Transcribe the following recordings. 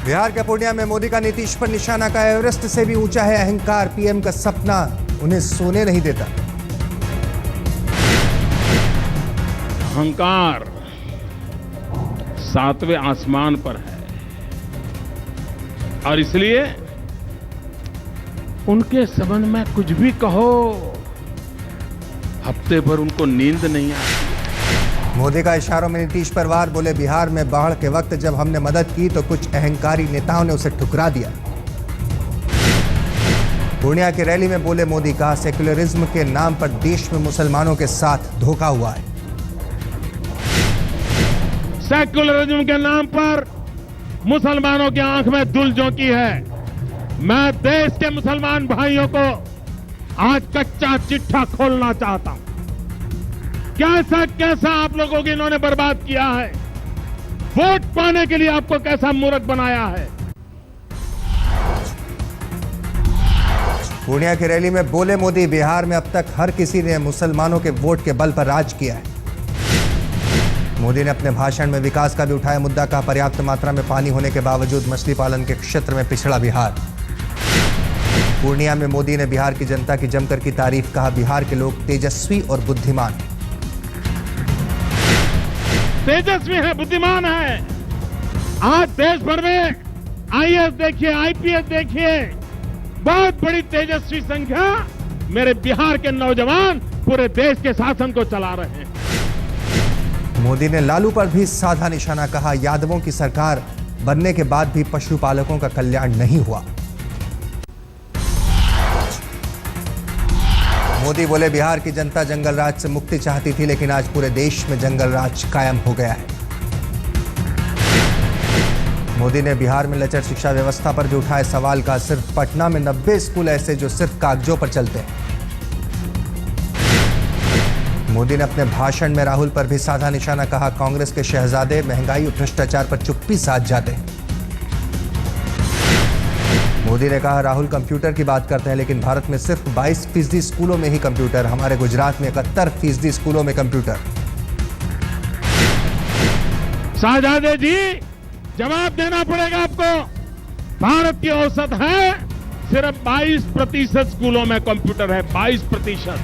बिहार के पूर्णिया में मोदी का नीतीश पर निशाना का एवरेस्ट से भी ऊंचा है अहंकार। पीएम का सपना उन्हें सोने नहीं देता। अहंकार 7वें आसमान पर है और इसलिए उनके संबंध में कुछ भी कहो, हफ्ते भर उनको नींद नहीं आती। मोदी का इशारों में नीतीश पर वार। बोले बिहार में बाढ़ के वक्त जब हमने मदद की तो कुछ अहंकारी नेताओं ने उसे ठुकरा दिया। पूर्णिया की रैली में बोले मोदी, कहा सेक्युलरिज्म के नाम पर देश में मुसलमानों के साथ धोखा हुआ है। सेक्युलरिज्म के नाम पर मुसलमानों की आंख में धूल झोंकी है। मैं देश के मुसलमान भाइयों को आज कच्चा चिट्ठा खोलना चाहता हूं। कैसा कैसा आप लोगों को इन्होंने बर्बाद किया है, वोट पाने के लिए आपको कैसा मूर्ख बनाया है। पूर्णिया की रैली में बोले मोदी, बिहार में अब तक हर किसी ने मुसलमानों के वोट के बल पर राज किया है। मोदी ने अपने भाषण में विकास का भी उठाया मुद्दा। कहा पर्याप्त मात्रा में पानी होने के बावजूद मछली पालन के क्षेत्र में पिछड़ा बिहार। पूर्णिया में मोदी ने बिहार की जनता की जमकर की तारीफ। कहा बिहार के लोग तेजस्वी और बुद्धिमान। तेजस्वी है, बुद्धिमान है। आज देश भर में आईएएस देखिए, आईपीएस देखिए, बहुत बड़ी तेजस्वी संख्या मेरे बिहार के नौजवान पूरे देश के शासन को चला रहे हैं। मोदी ने लालू पर भी साधा निशाना। कहा यादवों की सरकार बनने के बाद भी पशुपालकों का कल्याण नहीं हुआ। मोदी बोले बिहार की जनता जंगल राज से मुक्ति चाहती थी, लेकिन आज पूरे देश में जंगल राज कायम हो गया है। मोदी ने बिहार में लचर शिक्षा व्यवस्था पर भी उठाए सवाल। का सिर्फ पटना में 90 स्कूल ऐसे जो सिर्फ कागजों पर चलते हैं। मोदी ने अपने भाषण में राहुल पर भी साधा निशाना। कहा कांग्रेस के शहजादे महंगाई और भ्रष्टाचार पर चुप्पी साध जाते हैं। मोदी ने कहा राहुल कंप्यूटर की बात करते हैं, लेकिन भारत में सिर्फ 22% स्कूलों में ही कंप्यूटर। हमारे गुजरात में 71% स्कूलों में कंप्यूटर। शहजादे जी, जवाब देना पड़ेगा आपको। भारत की औसत है सिर्फ 22% स्कूलों में कंप्यूटर है। 22%,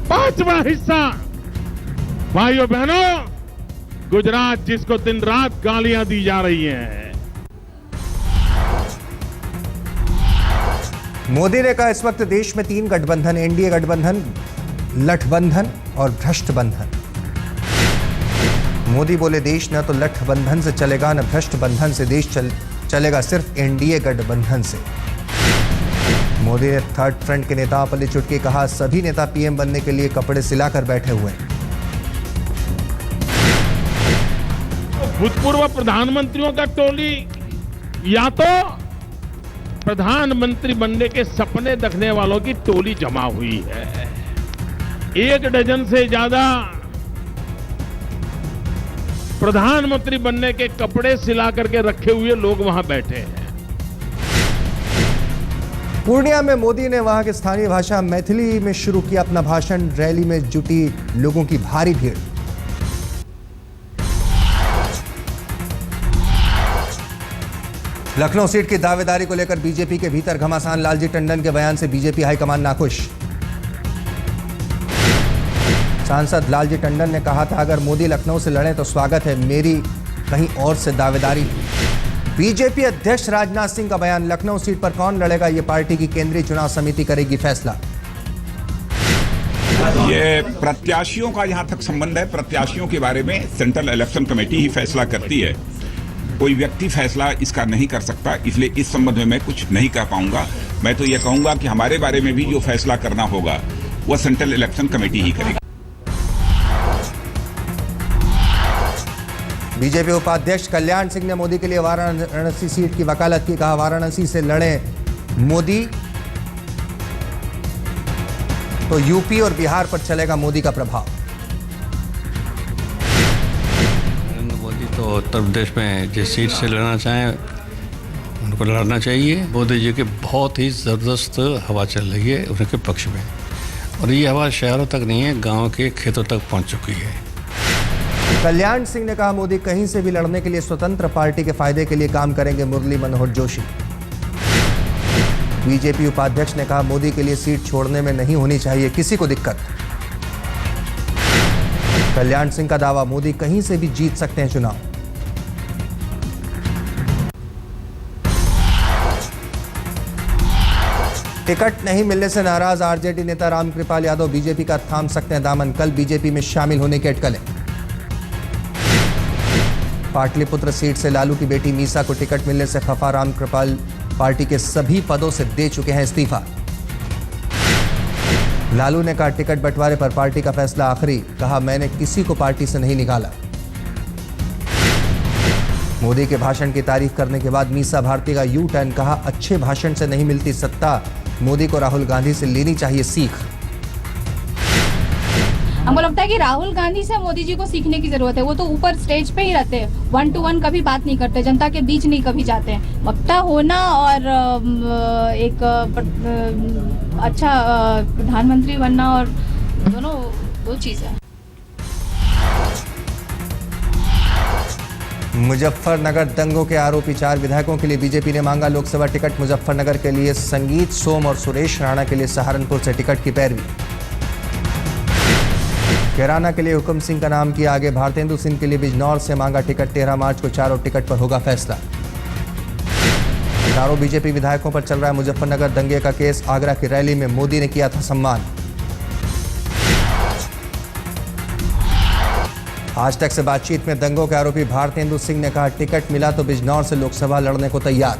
5वां हिस्सा। भाइयों बहनों, गुजरात जिसको दिन रात गालियां दी जा रही हैं। मोदी ने कहा इस वक्त देश में 3 गठबंधन, एनडीए गठबंधन, लठबंधन और भ्रष्टबंधन। मोदी बोले देश न तो लठबंधन से चलेगा न भ्रष्टबंधन से। देश चलेगा सिर्फ एनडीए गठबंधन से। मोदी ने थर्ड फ्रंट के नेताओं पर चुटकी के कहा सभी नेता पीएम बनने के लिए कपड़े सिलाकर बैठे हुए हैं। भूतपूर्व प्रधानमंत्रियों का टोली या तो प्रधानमंत्री बनने के सपने देखने वालों की टोली जमा हुई है। 1 डजन से ज्यादा प्रधानमंत्री बनने के कपड़े सिला करके रखे हुए लोग वहां बैठे हैं। पूर्णिया में मोदी ने वहां की स्थानीय भाषा मैथिली में शुरू किया अपना भाषण। रैली में जुटी लोगों की भारी भीड़। लखनऊ सीट की दावेदारी को लेकर बीजेपी के भीतर घमासान। लालजी टंडन के बयान से बीजेपी हाईकमान नाखुश। सांसद लालजी टंडन ने कहा था अगर मोदी लखनऊ से लड़े तो स्वागत है, मेरी कहीं और से दावेदारी। बीजेपी अध्यक्ष राजनाथ सिंह का बयान, लखनऊ सीट पर कौन लड़ेगा ये पार्टी की केंद्रीय चुनाव समिति करेगी फैसला। ये प्रत्याशियों का जहां तक संबंध है, प्रत्याशियों के बारे में सेंट्रल इलेक्शन कमेटी ही फैसला करती है। कोई व्यक्ति फैसला इसका नहीं कर सकता, इसलिए इस संबंध में मैं कुछ नहीं कह पाऊंगा। मैं तो ये कहूंगा कि हमारे बारे में भी जो फैसला करना होगा वह सेंट्रल इलेक्शन कमेटी ही करेगी। बीजेपी उपाध्यक्ष कल्याण सिंह ने मोदी के लिए वाराणसी सीट की वकालत की। कहा वाराणसी से लड़े मोदी तो यूपी और बिहार पर चलेगा मोदी का प्रभाव। नरेंद्र मोदी तो उत्तर प्रदेश में जिस सीट से लड़ना चाहें उनको लड़ना चाहिए। मोदी जी की बहुत ही ज़बरदस्त हवा चल रही है उनके पक्ष में, और ये हवा शहरों तक नहीं है, गांव के खेतों तक पहुंच चुकी है। कल्याण सिंह ने कहा, मोदी कहीं से भी लड़ने के लिए स्वतंत्र पार्टी के फायदे के लिए काम करेंगे। मुरली मनोहर जोशी। बीजेपी उपाध्यक्ष ने कहा, मोदी के लिए सीट छोड़ने में नहीं होनी चाहिए किसी को दिक्कत। कल्याण सिंह का दावा, मोदी कहीं से भी जीत सकते हैं चुनाव। टिकट नहीं मिलने से नाराज आरजेडी नेता रामकृपाल यादव बीजेपी का थाम सकते हैं दामन। कल बीजेपी में शामिल होने की अटकलें। पाटलिपुत्र सीट से लालू की बेटी मीसा को टिकट मिलने से खफा रामकृपाल पार्टी के सभी पदों से दे चुके हैं इस्तीफा। लालू ने कहा, टिकट बंटवारे पर पार्टी का फैसला आखिरी। कहा, मैंने किसी को पार्टी से नहीं निकाला। मोदी के भाषण की तारीफ करने के बाद मीसा भारती का यू टर्न। कहा, अच्छे भाषण से नहीं मिलती सत्ता, मोदी को राहुल गांधी से लेनी चाहिए सीख। हमको लगता है कि राहुल गांधी से मोदी जी को सीखने की जरूरत है। वो तो ऊपर स्टेज पे ही रहते हैं, 1 to 1 कभी बात नहीं करते, जनता के बीच नहीं कभी जाते हैं। वक्ता होना और एक अच्छा प्रधानमंत्री बनना और दोनों दो चीजें हैं। मुजफ्फरनगर दंगों के आरोपी 4 विधायकों के लिए बीजेपी ने मांगा लोकसभा टिकट। मुजफ्फरनगर के लिए संगीत सोम और सुरेश राणा के लिए सहारनपुर से टिकट की पैरवी। कैराना के लिए हुक्म सिंह का नाम किया आगे। भारतेंदु सिंह के लिए बिजनौर से मांगा टिकट। 13 मार्च को चारों टिकट पर होगा फैसला। चारों बीजेपी विधायकों पर चल रहा है मुजफ्फरनगर दंगे का केस। आगरा की रैली में मोदी ने किया था सम्मान। आज तक से बातचीत में दंगों के आरोपी भारतेंदु सिंह ने कहा, टिकट मिला तो बिजनौर से लोकसभा लड़ने को तैयार।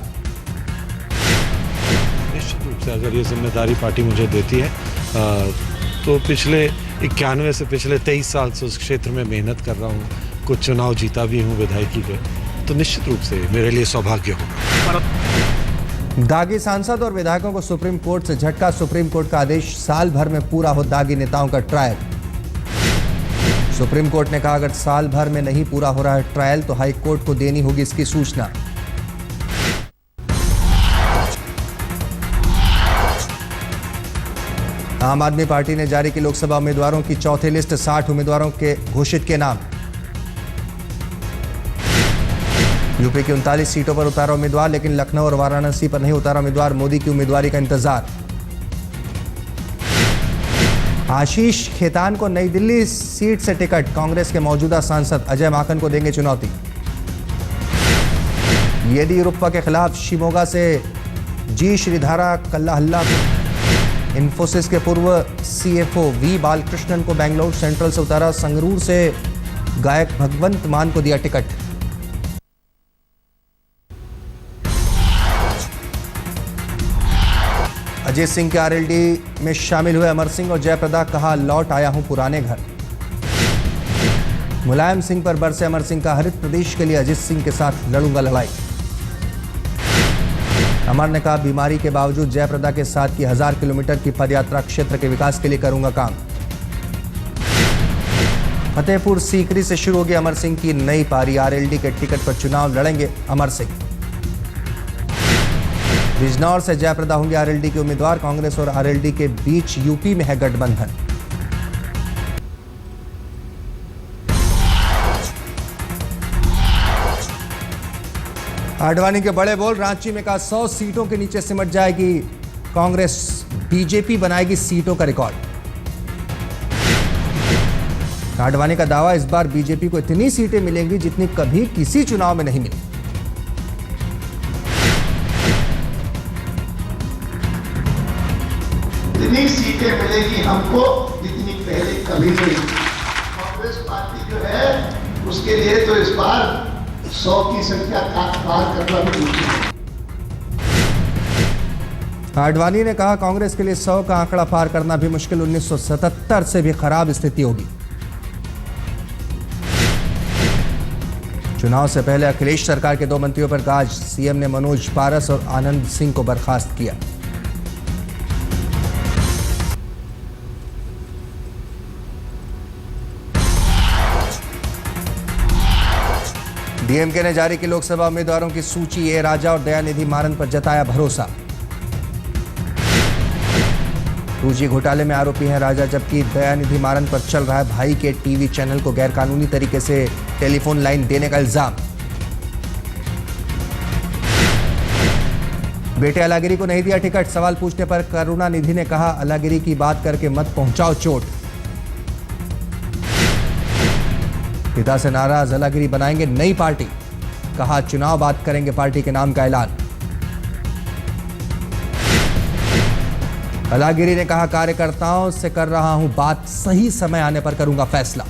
निश्चित रूप से अगर ये जिम्मेदारी पार्टी मुझे देती है तो पिछले 91 से पिछले 23 साल से उस क्षेत्र में मेहनत कर रहा हूँ, कुछ चुनाव जीता भी हूँ विधायकी के, तो निश्चित रूप से मेरे लिए सौभाग्य होगा। दागी सांसद और विधायकों को सुप्रीम कोर्ट से झटका। सुप्रीम कोर्ट का आदेश, साल भर में पूरा हो दागी नेताओं का ट्रायल। सुप्रीम कोर्ट ने कहा, अगर साल भर में नहीं पूरा हो रहा है ट्रायल तो हाई कोर्ट को देनी होगी इसकी सूचना। आम आदमी पार्टी ने जारी की लोकसभा उम्मीदवारों की चौथी लिस्ट। 60 उम्मीदवारों के घोषित के नाम। यूपी की 39 सीटों पर उतारा उम्मीदवार, लेकिन लखनऊ और वाराणसी पर नहीं उतारा उम्मीदवार। मोदी की उम्मीदवारी का इंतजार। आशीष खेतान को नई दिल्ली सीट से टिकट। कांग्रेस के मौजूदा सांसद अजय माकन को देंगे चुनौती। येदियुरप्पा के खिलाफ शिमोगा से जी श्रीधारा कल्ला हल्ला। इन्फोसिस के पूर्व सीएफओ वी बालकृष्णन को बेंगलुरु सेंट्रल से उतारा। संगरूर से गायक भगवंत मान को दिया टिकट। अजय सिंह के आरएलडी में शामिल हुए अमर सिंह और जयप्रदा। कहा, लौट आया हूं पुराने घर। मुलायम सिंह पर बरसे अमर सिंह का, हरित प्रदेश के लिए अजित सिंह के साथ लड़ूंगा लड़ाई। अमर ने कहा, बीमारी के बावजूद जयप्रदा के साथ की 1000 किलोमीटर की पदयात्रा क्षेत्र के विकास के लिए करूंगा काम। फतेहपुर सीकरी से शुरू होगी अमर सिंह की नई पारी। आरएलडी के टिकट पर चुनाव लड़ेंगे अमर सिंह। बिजनौर से जयप्रदा होंगे आरएलडी के उम्मीदवार। कांग्रेस और आरएलडी के बीच यूपी में है गठबंधन। आडवाणी के बड़े बोल। रांची में कहा, 100 सीटों के नीचे सिमट जाएगी कांग्रेस। बीजेपी बनाएगी सीटों का रिकॉर्ड। आडवाणी का दावा, इस बार बीजेपी को इतनी सीटें मिलेंगी जितनी कभी किसी चुनाव में नहीं मिली। इतनी सीटें मिलेगी हमको जितनी पहले कभी नहीं। कांग्रेस पार्टी जो है उसके लिए तो इस बार 100 की संख्या का पार करना भी मुश्किल है। आडवाणी ने कहा, कांग्रेस के लिए 100 का आंकड़ा पार करना भी मुश्किल। 1977 से भी खराब स्थिति होगी। चुनाव से पहले अखिलेश सरकार के 2 मंत्रियों पर गाज। सीएम ने मनोज पारस और आनंद सिंह को बर्खास्त किया। डीएमके ने जारी की लोकसभा उम्मीदवारों की सूची। ए राजा और दयानिधि मारन पर जताया भरोसा। 2G घोटाले में आरोपी हैं राजा, जबकि दयानिधि मारन पर चल रहा है भाई के टीवी चैनल को गैरकानूनी तरीके से टेलीफोन लाइन देने का इल्जाम। बेटे अलागिरी को नहीं दिया टिकट, सवाल पूछने पर करुणानिधि ने कहा अलागिरी की बात करके मत पहुंचाओ चोट। पिता से नाराज अलागिरी बनाएंगे नई पार्टी, कहा चुनाव बात करेंगे पार्टी के नाम का ऐलान। अलागिरी ने कहा कार्यकर्ताओं से कर रहा हूं बात, सही समय आने पर करूंगा फैसला।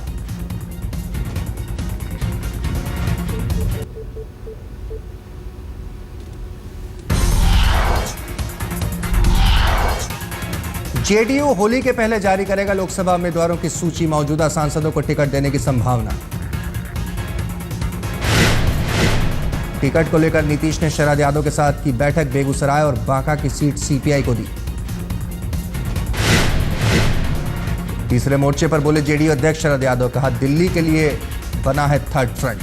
जेडीयू होली के पहले जारी करेगा लोकसभा उम्मीदवारों की सूची, मौजूदा सांसदों को टिकट देने की संभावना। टिकट को लेकर नीतीश ने शरद यादव के साथ की बैठक, बेगूसराय और बांका की सीट सीपीआई को दी। तीसरे मोर्चे पर बोले जेडीयू अध्यक्ष शरद यादव, कहा दिल्ली के लिए बना है थर्ड फ्रंट।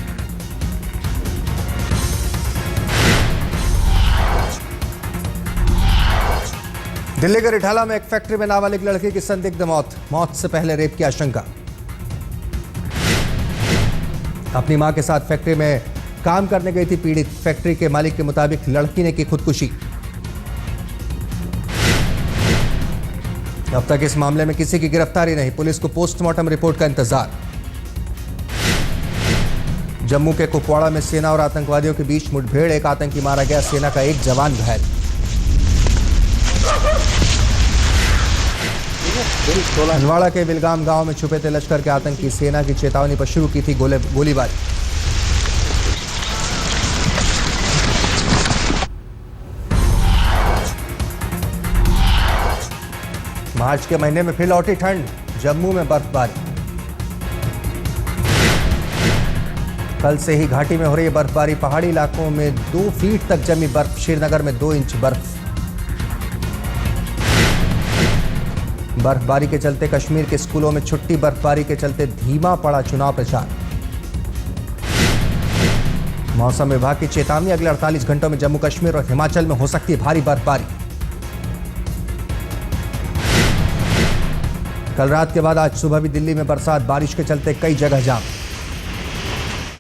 दिल्ली के रिठाला में एक फैक्ट्री में नाबालिग लड़की की संदिग्ध मौत से पहले रेप की आशंका। अपनी मां के साथ फैक्ट्री में काम करने गई थी पीड़ित, फैक्ट्री के मालिक के मुताबिक लड़की ने की खुदकुशी। अब तक इस मामले में किसी की गिरफ्तारी नहीं, पुलिस को पोस्टमार्टम रिपोर्ट का इंतजार। जम्मू के कुपवाड़ा में सेना और आतंकवादियों के बीच मुठभेड़, एक आतंकी मारा गया, सेना का एक जवान घायल। हंदवाड़ा के विलगाम गांव में छुपे थे लश्कर के आतंकी, सेना की चेतावनी पर शुरू की थी गोलीबारी। मार्च के महीने में फिर लौटी ठंड, जम्मू में बर्फबारी। कल से ही घाटी में हो रही है बर्फबारी, पहाड़ी इलाकों में 2 फीट तक जमी बर्फ, श्रीनगर में 2 इंच बर्फ। बर्फबारी के चलते कश्मीर के स्कूलों में छुट्टी, बर्फबारी के चलते धीमा पड़ा चुनाव प्रचार। मौसम विभाग की चेतावनी, अगले 48 घंटों में जम्मू कश्मीर और हिमाचल में हो सकती है भारी बर्फबारी। कल रात के बाद आज सुबह भी दिल्ली में बरसात, बारिश के चलते कई जगह जाम।